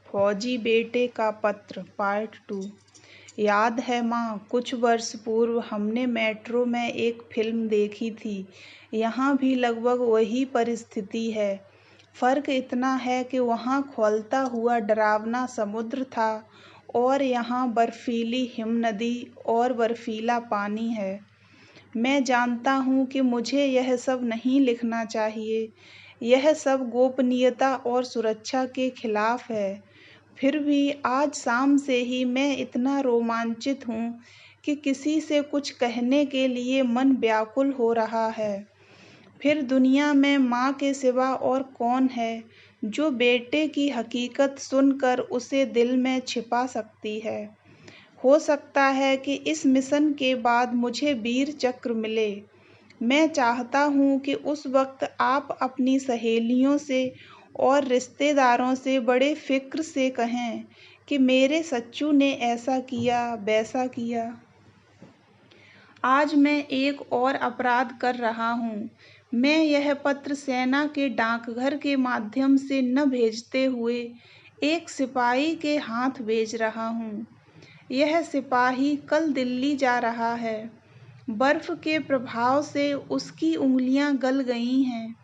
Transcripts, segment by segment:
फौजी बेटे का पत्र पार्ट 2। याद है माँ, कुछ वर्ष पूर्व हमने मेट्रो में एक फिल्म देखी थी। यहाँ भी लगभग वही परिस्थिति है। फर्क इतना है कि वहाँ खौलता हुआ डरावना समुद्र था और यहाँ बर्फीली हिमनदी और बर्फीला पानी है। मैं जानता हूँ कि मुझे यह सब नहीं लिखना चाहिए। यह सब गोपनीयता और सुरक्षा के खिलाफ है। फिर भी आज शाम से ही मैं इतना रोमांचित हूँ कि किसी से कुछ कहने के लिए मन व्याकुल हो रहा है। फिर दुनिया में माँ के सिवा और कौन है जो बेटे की हकीकत सुनकर उसे दिल में छिपा सकती है। हो सकता है कि इस मिशन के बाद मुझे वीर चक्र मिले। मैं चाहता हूँ कि उस वक्त आप अपनी सहेलियों से और रिश्तेदारों से बड़े फिक्र से कहें कि मेरे सच्चू ने ऐसा किया, वैसा किया। आज मैं एक और अपराध कर रहा हूँ। मैं यह पत्र सेना के डाकघर के माध्यम से न भेजते हुए एक सिपाही के हाथ भेज रहा हूँ। यह सिपाही कल दिल्ली जा रहा है। बर्फ के प्रभाव से उसकी उंगलियां गल गई हैं।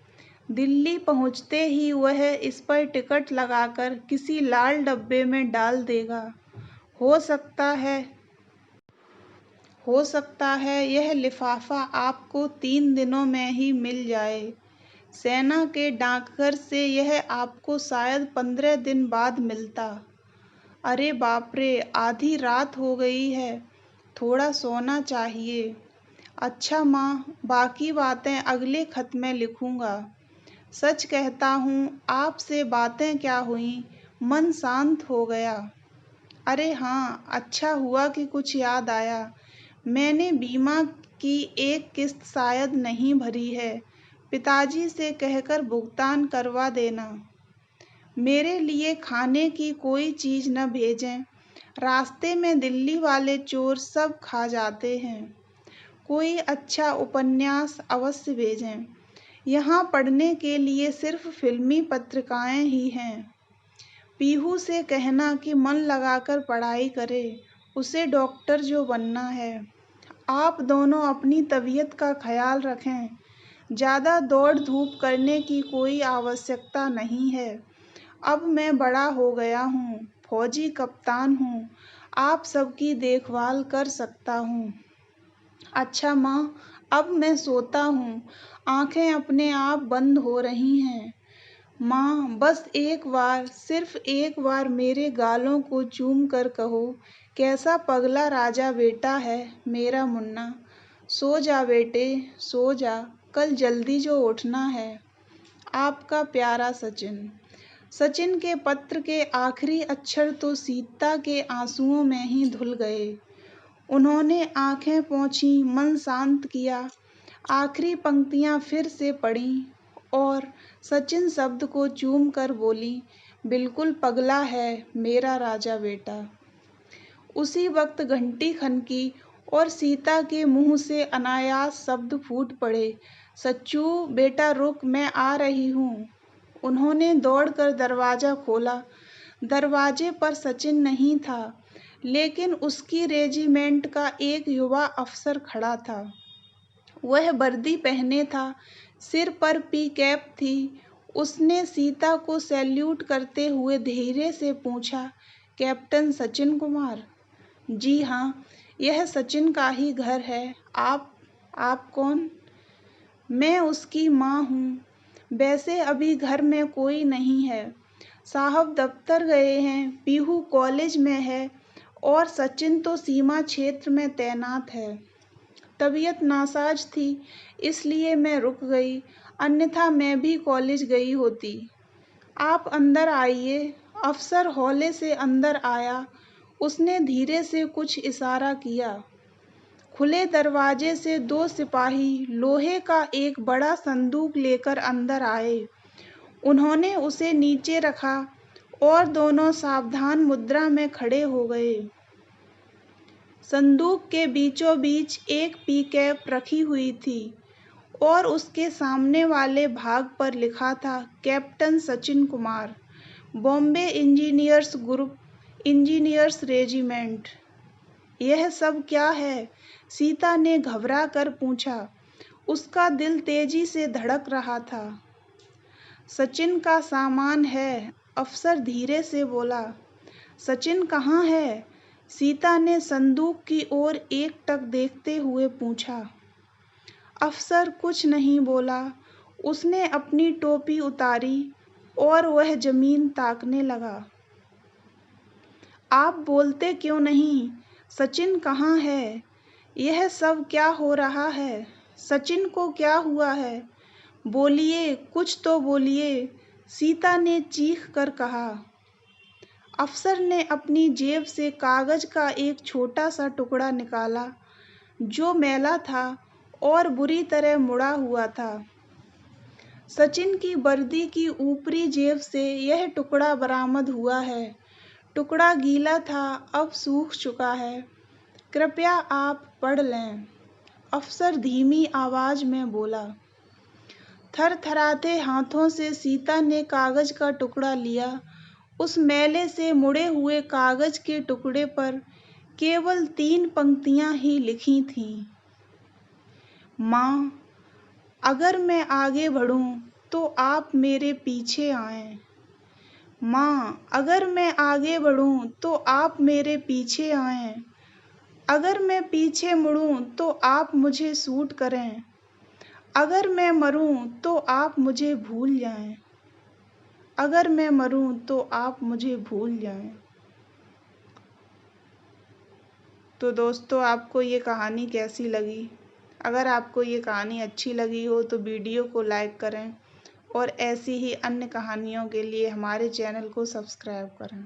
दिल्ली पहुंचते ही वह इस पर टिकट लगाकर किसी लाल डब्बे में डाल देगा। हो सकता है यह लिफाफा आपको 3 दिनों में ही मिल जाए। सेना के डाकघर से यह आपको शायद 15 दिन बाद मिलता। अरे बाप रे, आधी रात हो गई है। थोड़ा सोना चाहिए। अच्छा माँ, बाकी बातें अगले खत में लिखूंगा। सच कहता हूँ, आपसे बातें क्या हुई, मन शांत हो गया। अरे हाँ, अच्छा हुआ कि कुछ याद आया। मैंने बीमा की एक किस्त शायद नहीं भरी है। पिताजी से कहकर भुगतान करवा देना। मेरे लिए खाने की कोई चीज़ न भेजें। रास्ते में दिल्ली वाले चोर सब खा जाते हैं। कोई अच्छा उपन्यास अवश्य भेजें। यहाँ पढ़ने के लिए सिर्फ फिल्मी पत्रिकाएं ही हैं। पीहू से कहना कि मन लगाकर पढ़ाई करे, उसे डॉक्टर जो बनना है। आप दोनों अपनी तबीयत का ख्याल रखें। ज़्यादा दौड़ धूप करने की कोई आवश्यकता नहीं है। अब मैं बड़ा हो गया हूँ, फौजी कप्तान हूँ, आप सबकी देखभाल कर सकता हूँ। अच्छा माँ, अब मैं सोता हूँ। आंखें अपने आप बंद हो रही हैं। माँ, बस एक बार, सिर्फ एक बार मेरे गालों को चूम कर कहो, कैसा पगला राजा बेटा है मेरा मुन्ना। सो जा बेटे, सो जा, कल जल्दी जो उठना है। आपका प्यारा सचिन। सचिन के पत्र के आखिरी अक्षर तो सीता के आंसुओं में ही धुल गए। उन्होंने आंखें पोंछी, मन शांत किया। आखिरी पंक्तियां फिर से पढ़ीं और सचिन शब्द को चूम कर बोली, बिल्कुल पगला है मेरा राजा बेटा। उसी वक्त घंटी खनकी और सीता के मुंह से अनायास शब्द फूट पड़े, सच्चू बेटा रुक, मैं आ रही हूँ। उन्होंने दौड़कर दरवाजा खोला। दरवाजे पर सचिन नहीं था, लेकिन उसकी रेजिमेंट का एक युवा अफसर खड़ा था। वह वर्दी पहने था, सिर पर पी कैप थी। उसने सीता को सैल्यूट करते हुए धीरे से पूछा, कैप्टन सचिन कुमार? जी हाँ, यह सचिन का ही घर है। आप कौन? मैं उसकी माँ हूँ। वैसे अभी घर में कोई नहीं है। साहब दफ्तर गए हैं, पीहू कॉलेज में है और सचिन तो सीमा क्षेत्र में तैनात है। तबीयत नासाज थी, इसलिए मैं रुक गई, अन्यथा मैं भी कॉलेज गई होती। आप अंदर आइए। अफसर हौले से अंदर आया। उसने धीरे से कुछ इशारा किया। खुले दरवाजे से 2 सिपाही लोहे का एक बड़ा संदूक लेकर अंदर आए। उन्होंने उसे नीचे रखा और दोनों सावधान मुद्रा में खड़े हो गए। संदूक के बीचों बीच एक पीकैप रखी हुई थी और उसके सामने वाले भाग पर लिखा था, captain Sachin Kumar. Bombay engineers group, engineers regiment. यह सब क्या है? सीता ने घबरा कर पूछा। उसका दिल तेजी से धड़क रहा था। सचिन का सामान है, अफसर धीरे से बोला। सचिन कहाँ है? सीता ने संदूक की ओर एकटक देखते हुए पूछा। अफसर कुछ नहीं बोला। उसने अपनी टोपी उतारी और वह जमीन ताकने लगा। आप बोलते क्यों नहीं? सचिन कहाँ है? यह सब क्या हो रहा है? सचिन को क्या हुआ है? बोलिए, कुछ तो बोलिए, सीता ने चीख कर कहा। अफसर ने अपनी जेब से कागज का एक छोटा सा टुकड़ा निकाला, जो मैला था और बुरी तरह मुड़ा हुआ था। सचिन की वर्दी की ऊपरी जेब से यह टुकड़ा बरामद हुआ है। टुकड़ा गीला था, अब सूख चुका है। कृपया आप पढ़ लें, अफसर धीमी आवाज में बोला। थरथराते हाथों से सीता ने कागज का टुकड़ा लिया। उस मैले से मुड़े हुए कागज के टुकड़े पर केवल 3 पंक्तियां ही लिखी थीं। माँ, अगर मैं आगे बढ़ूं तो आप मेरे पीछे आएं। माँ, अगर मैं आगे बढ़ूं तो आप मेरे पीछे आएं। अगर मैं पीछे मुड़ूं तो आप मुझे सूट करें। अगर मैं मरूं तो आप मुझे भूल जाएं। अगर मैं मरूं तो आप मुझे भूल जाएं। तो दोस्तों, आपको ये कहानी कैसी लगी? अगर आपको ये कहानी अच्छी लगी हो तो वीडियो को लाइक करें और ऐसी ही अन्य कहानियों के लिए हमारे चैनल को सब्सक्राइब करें।